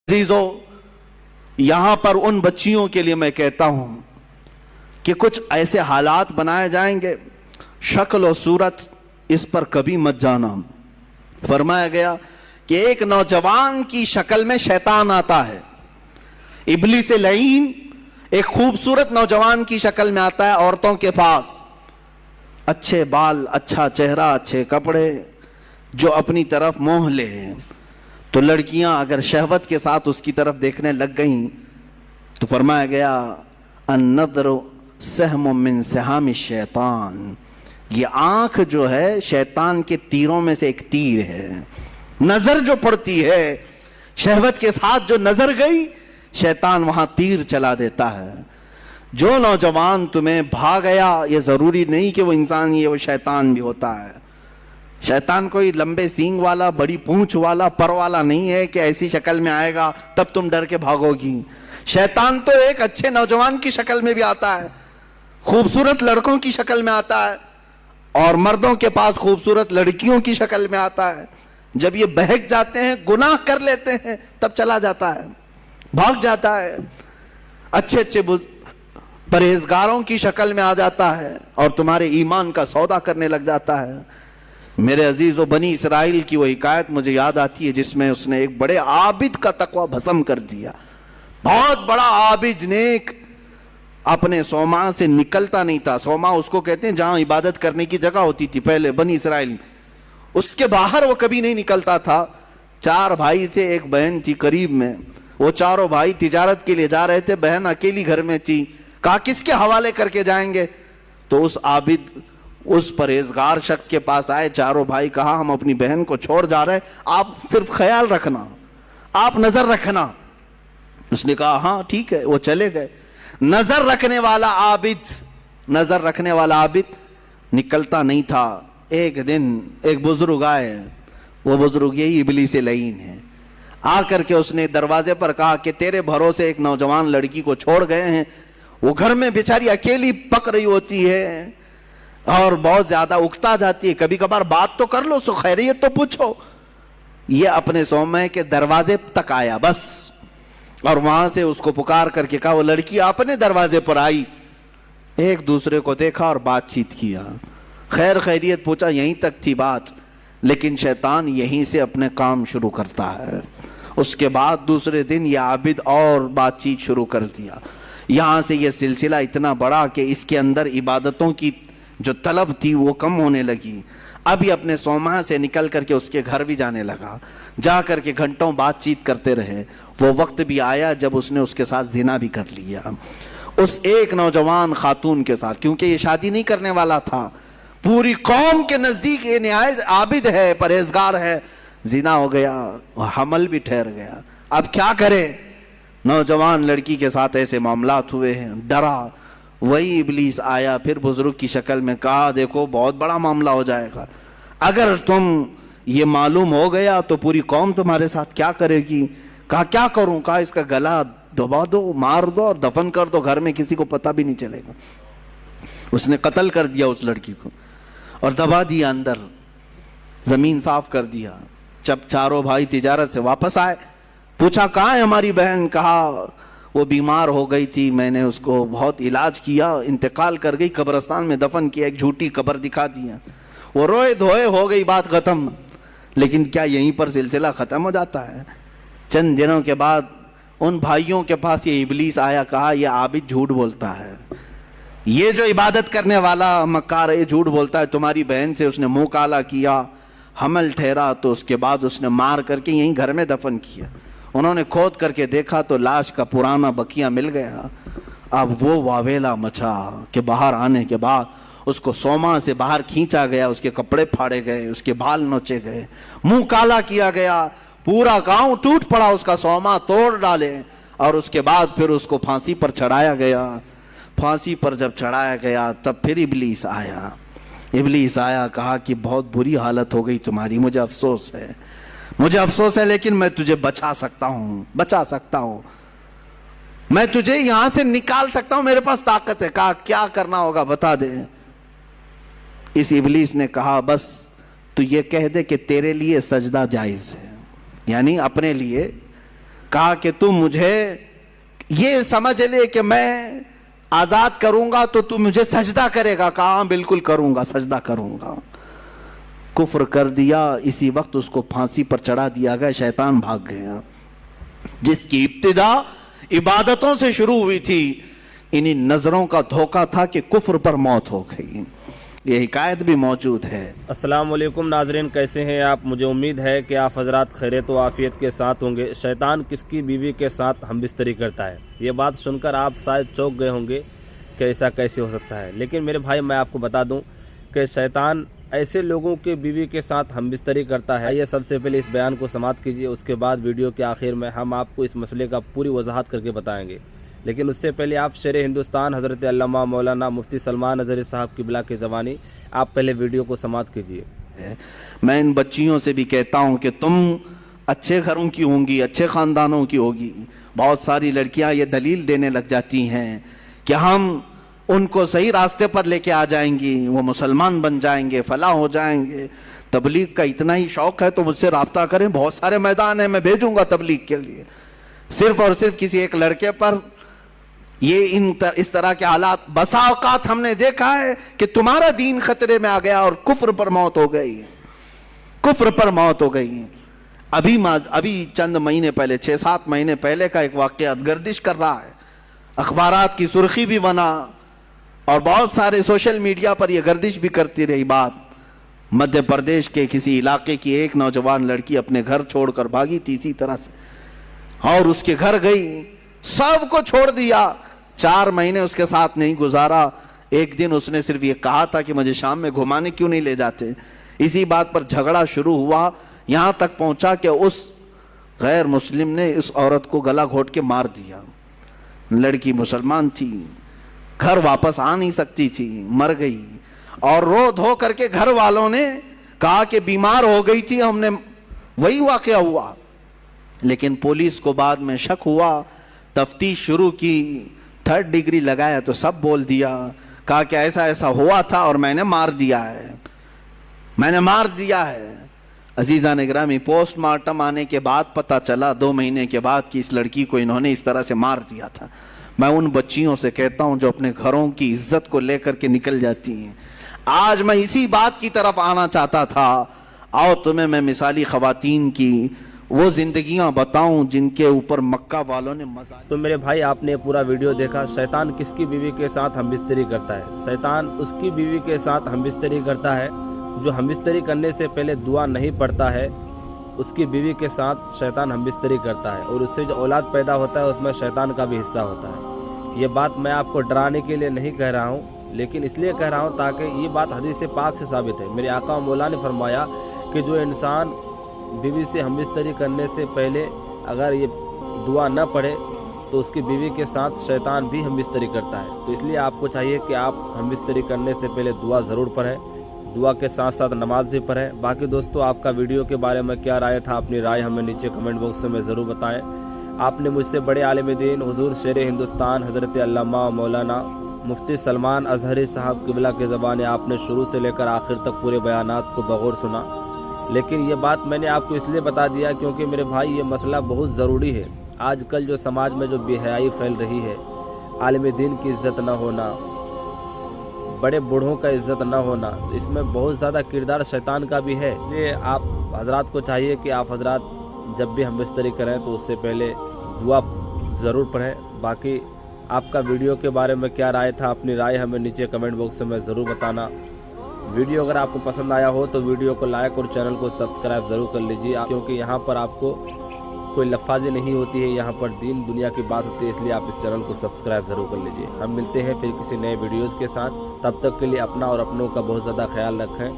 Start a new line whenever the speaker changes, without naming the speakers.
عزیزو، یہاں پر ان بچیوں کے لیے میں کہتا ہوں کہ کچھ ایسے حالات بنائے جائیں گے، شکل و صورت اس پر کبھی مت جانا۔ فرمایا گیا کہ ایک نوجوان کی شکل میں شیطان آتا ہے، ابلیس لعین ایک خوبصورت نوجوان کی شکل میں آتا ہے عورتوں کے پاس، اچھے بال، اچھا چہرہ، اچھے کپڑے، جو اپنی طرف موہ لے۔ تو لڑکیاں اگر شہوت کے ساتھ اس کی طرف دیکھنے لگ گئیں تو فرمایا گیا النظر سہم من سہام الشیطان، یہ آنکھ جو ہے شیطان کے تیروں میں سے ایک تیر ہے۔ نظر جو پڑتی ہے، شہوت کے ساتھ جو نظر گئی، شیطان وہاں تیر چلا دیتا ہے۔ جو نوجوان تمہیں بھاگ گیا، یہ ضروری نہیں کہ وہ انسان ہی ہے، وہ شیطان بھی ہوتا ہے۔ شیطان کوئی لمبے سینگ والا، بڑی پونچھ والا، پر والا نہیں ہے کہ ایسی شکل میں آئے گا تب تم ڈر کے بھاگو گی۔ شیطان تو ایک اچھے نوجوان کی شکل میں بھی آتا ہے، خوبصورت لڑکوں کی شکل میں آتا ہے، اور مردوں کے پاس خوبصورت لڑکیوں کی شکل میں آتا ہے۔ جب یہ بہک جاتے ہیں، گناہ کر لیتے ہیں، تب چلا جاتا ہے، بھاگ جاتا ہے، اچھے اچھے پرہیزگاروں کی شکل میں آ جاتا ہے اور تمہارے ایمان کا سودا کرنے لگ جاتا ہے۔ میرے عزیزو، بنی اسرائیل کی وہ حکایت مجھے یاد آتی ہے جس میں اس نے ایک بڑے عابد کا تقوی بھسم کر دیا۔ بہت بڑا عابد، نیک، اپنے صومعہ سے نکلتا نہیں تھا۔ صومعہ اس کو کہتے ہیں جہاں عبادت کرنے کی جگہ ہوتی تھی پہلے بنی اسرائیل میں، اس کے باہر وہ کبھی نہیں نکلتا تھا۔ 4 بھائی تھے، ایک بہن تھی قریب میں، وہ چاروں بھائی تجارت کے لیے جا رہے تھے، بہن اکیلی گھر میں تھی۔ کہا کس کے حوالے کر کے جائیں گے؟ تو اس عابد، اس پرہیزگار شخص کے پاس آئے چاروں بھائی، کہا ہم اپنی بہن کو چھوڑ جا رہے ہیں، آپ صرف خیال رکھنا، آپ نظر رکھنا۔ اس نے کہا ہاں ٹھیک ہے، وہ چلے گئے۔ نظر رکھنے والا عابد نکلتا نہیں تھا۔ ایک دن ایک بزرگ آئے، وہ بزرگ یہی ابلیس لعین ہے۔ آ کر کے اس نے دروازے پر کہا کہ تیرے بھروسے ایک نوجوان لڑکی کو چھوڑ گئے ہیں، وہ گھر میں بیچاری اکیلی پک رہی ہوتی ہے اور بہت زیادہ اکتا جاتی ہے، کبھی کبھار بات تو کر لو، سو خیریت تو پوچھو۔ یہ اپنے صومعے کے دروازے تک آیا بس، اور وہاں سے اس کو پکار کر کے کہا، وہ لڑکی اپنے دروازے پر آئی، ایک دوسرے کو دیکھا اور بات چیت کیا، خیر خیریت پوچھا، یہیں تک تھی بات۔ لیکن شیطان یہیں سے اپنے کام شروع کرتا ہے۔ اس کے بعد دوسرے دن یہ عابد اور بات چیت شروع کر دیا۔ یہاں سے یہ سلسلہ اتنا بڑا کہ اس کے اندر عبادتوں کی جو طلب تھی وہ کم ہونے لگی۔ اب یہ اپنے صومعہ سے نکل کر کے اس کے گھر بھی جانے لگا، جا کر کے گھنٹوں بات چیت کرتے رہے۔ وہ وقت بھی آیا جب اس نے اس کے ساتھ زنا بھی کر لیا، اس ایک نوجوان خاتون کے ساتھ، کیونکہ یہ شادی نہیں کرنے والا تھا۔ پوری قوم کے نزدیک یہ نہایت عابد ہے، پرہیزگار ہے، زنا ہو گیا، حمل بھی ٹھہر گیا۔ اب کیا کرے؟ نوجوان لڑکی کے ساتھ ایسے معاملات ہوئے ہیں، ڈرا۔ وہی ابلیس آیا پھر بزرگ کی شکل میں، کہا دیکھو بہت بڑا معاملہ ہو جائے گا، اگر تم یہ معلوم ہو گیا تو پوری قوم تمہارے ساتھ کیا کرے گی؟ کہا کیا کروں؟ کہا اس کا گلا دبا دو، مار دو اور دفن کر دو، گھر میں کسی کو پتہ بھی نہیں چلے گا۔ اس نے قتل کر دیا اس لڑکی کو اور دبا دیا اندر، زمین صاف کر دیا۔ جب چاروں بھائی تجارت سے واپس آئے، پوچھا کہاں ہے ہماری بہن؟ کہا وہ بیمار ہو گئی تھی، میں نے اس کو بہت علاج کیا، انتقال کر گئی، قبرستان میں دفن کیا، ایک جھوٹی قبر دکھا دیا۔ وہ روئے دھوئے، ہو گئی بات ختم۔ لیکن کیا یہیں پر سلسلہ ختم ہو جاتا ہے؟ چند دنوں کے بعد ان بھائیوں کے پاس یہ ابلیس آیا، کہا یہ عابد جھوٹ بولتا ہے، یہ جو عبادت کرنے والا مکار ہے جھوٹ بولتا ہے، تمہاری بہن سے اس نے منہ کالا کیا، حمل ٹھہرا تو اس کے بعد اس نے مار کر کے یہیں گھر میں دفن کیا۔ انہوں نے کھود کر کے دیکھا تو لاش کا پرانا بقیہ مل گیا۔ اب وہ واویلا مچا کہ باہر آنے کے بعد اس کو صومعہ سے باہر کھینچا گیا، اس کے کپڑے پھاڑے گئے، اس کے بال نوچے گئے، منہ کالا کیا گیا، پورا گاؤں ٹوٹ پڑا، اس کا صومعہ توڑ ڈالے، اور اس کے بعد پھر اس کو پھانسی پر چڑھایا گیا۔ پھانسی پر جب چڑھایا گیا تب پھر ابلیس آیا، کہا کہ بہت بری حالت ہو گئی تمہاری، مجھے افسوس ہے، لیکن میں تجھے بچا سکتا ہوں، میں تجھے یہاں سے نکال سکتا ہوں، میرے پاس طاقت ہے۔ کہا کیا کرنا ہوگا بتا دے۔ اس ابلیس نے کہا بس تو یہ کہہ دے کہ تیرے لیے سجدہ جائز ہے، یعنی اپنے لیے کہا کہ تم مجھے یہ سمجھ لے کہ میں آزاد کروں گا تو تم مجھے سجدہ کرے گا. کہا بالکل کروں گا, سجدہ کروں گا. کفر کر دیا. اسی وقت اس کو پھانسی پر چڑھا دیا گیا. شیطان بھاگ گیا. جس کی ابتدا عبادتوں سے شروع ہوئی تھی, انہی نظروں کا دھوکہ تھا کہ کفر پر موت ہو گئی. یہ حکایت بھی موجود ہے.
السلام علیکم ناظرین, کیسے ہیں آپ؟ مجھے امید ہے کہ آپ حضرات خیریت و عافیت کے ساتھ ہوں گے. شیطان کس کی بیوی کے ساتھ ہم بستری کرتا ہے, یہ بات سن کر آپ شاید چونک گئے ہوں گے کہ ایسا کیسے ہو سکتا ہے. لیکن میرے بھائی, میں آپ کو بتا دوں کہ شیطان ایسے لوگوں کے بیوی کے ساتھ ہم بستری کرتا ہے. یہ سب سے پہلے اس بیان کو سماعت کیجیے, اس کے بعد ویڈیو کے آخر میں ہم آپ کو اس مسئلے کا پوری وضاحت کر کے بتائیں گے. لیکن اس سے پہلے آپ شیر ہندوستان حضرت علامہ مولانا مفتی سلمان اظہری صاحب قبلہ کی زبانی آپ پہلے ویڈیو کو سماعت کیجیے.
میں ان بچیوں سے بھی کہتا ہوں کہ تم اچھے گھروں کی ہوں گی, اچھے خاندانوں کی ہوگی. بہت ساری لڑکیاں یہ دلیل دینے لگ جاتی ہیں کہ ہم ان کو صحیح راستے پر لے کے آ جائیں گی, وہ مسلمان بن جائیں گے, فلاح ہو جائیں گے. تبلیغ کا اتنا ہی شوق ہے تو مجھ سے رابطہ کریں, بہت سارے میدان ہیں, میں بھیجوں گا تبلیغ کے لیے. صرف اور صرف کسی ایک لڑکے پر یہ اس طرح کے حالات, بسا اوقات ہم نے دیکھا ہے کہ تمہارا دین خطرے میں آ گیا اور کفر پر موت ہو گئی, کفر پر موت ہو گئی. ابھی چند مہینے پہلے, 6-7 مہینے پہلے کا ایک واقعہ گردش کر رہا ہے, اخبارات کی سرخی بھی بنا اور بہت سارے سوشل میڈیا پر یہ گردش بھی کرتی رہی بات. مدھیہ پردیش کے کسی علاقے کی ایک نوجوان لڑکی اپنے گھر چھوڑ کر بھاگی تھی اسی طرح سے, اور اس کے گھر گئی, سب کو چھوڑ دیا. 4 مہینے اس کے ساتھ نہیں گزارا. ایک دن اس نے صرف یہ کہا تھا کہ مجھے شام میں گھمانے کیوں نہیں لے جاتے. اسی بات پر جھگڑا شروع ہوا, یہاں تک پہنچا کہ اس غیر مسلم نے اس عورت کو گلا گھونٹ کے مار دیا. لڑکی مسلمان تھی, گھر واپس آ نہیں سکتی تھی, مر گئی. اور رو دھو کر کے گھر والوں نے کہا کہ بیمار ہو گئی تھی, ہم نے وہی واقعہ ہوا. لیکن پولیس کو بعد میں شک ہوا, تفتیش شروع کی, 3rd ڈگری لگایا تو سب بول دیا. کہا کہ ایسا ایسا ہوا تھا اور میں نے مار دیا ہے, میں نے مار دیا ہے. عزیزان گرامی, پوسٹ مارٹم آنے کے بعد پتہ چلا 2 مہینے کے بعد کہ اس لڑکی کو انہوں نے اس طرح سے مار دیا تھا. میں ان بچیوں سے کہتا ہوں جو اپنے گھروں کی عزت کو لے کر کے نکل جاتی ہیں. آج میں اسی بات کی طرف آنا چاہتا تھا. آؤ تمہیں میں مثالی خواتین کی وہ زندگیاں بتاؤں جن کے اوپر مکہ والوں نے
تو میرے بھائی, آپ نے پورا ویڈیو دیکھا. شیطان کس کی بیوی کے ساتھ ہم بستری کرتا ہے؟ شیطان اس کی بیوی کے ساتھ ہم بستری کرتا ہے جو ہم بستری کرنے سے پہلے دعا نہیں پڑھتا ہے. اس کی بیوی کے ساتھ شیطان ہم بستری کرتا ہے, اور اس سے جو اولاد پیدا ہوتا ہے اس میں شیطان کا بھی حصہ ہوتا ہے. یہ بات میں آپ کو ڈرانے کے لیے نہیں کہہ رہا ہوں, لیکن اس لیے کہہ رہا ہوں تاکہ یہ بات حدیث پاک سے ثابت ہے. میرے آقا و مولا نے فرمایا کہ جو انسان بیوی سے ہم بستری کرنے سے پہلے اگر یہ دعا نہ پڑھے تو اس کی بیوی کے ساتھ شیطان بھی ہم بستری کرتا ہے. تو اس لیے آپ کو چاہیے کہ آپ ہم بستری کرنے سے پہلے دعا ضرور پڑھیں, دعا کے ساتھ ساتھ نماز بھی پڑھیں. باقی دوستو, آپ کا ویڈیو کے بارے میں کیا رائے تھا؟ اپنی رائے ہمیں نیچے کمنٹ باکس میں ضرور بتائیں. آپ نے مجھ سے بڑے عالم دین حضور شیر ہندوستان حضرت علامہ مولانا مفتی سلمان اظہری صاحب قبلہ کی زبان آپ نے شروع سے لے کر آخر تک پورے بیانات کو بغور سنا. لیکن یہ بات میں نے آپ کو اس لیے بتا دیا کیونکہ میرے بھائی یہ مسئلہ بہت ضروری ہے. آج کل جو سماج میں جو بے حیائی پھیل رہی ہے, عالم دین کی عزت نہ ہونا, بڑے بوڑھوں کا عزت نہ ہونا, اس میں بہت زیادہ کردار شیطان کا بھی ہے. یہ آپ حضرات کو چاہیے کہ آپ حضرات جب بھی ہم بستری کریں تو اس سے پہلے دعا ضرور پڑھیں. باقی آپ کا ویڈیو کے بارے میں کیا رائے تھا؟ اپنی رائے ہمیں نیچے کمنٹ باکس میں ضرور بتانا. ویڈیو اگر آپ کو پسند آیا ہو تو ویڈیو کو لائک اور چینل کو سبسکرائب ضرور کر لیجیے, کیونکہ یہاں پر آپ کو کوئی لفاظی نہیں ہوتی ہے, یہاں پر دین دنیا کی بات ہوتی ہے. اس لیے آپ اس چینل کو سبسکرائب ضرور کر لیجیے. ہم ملتے ہیں پھر کسی نئے ویڈیوز کے ساتھ. تب تک کے لیے اپنا اور اپنوں کا بہت زیادہ خیال رکھیں.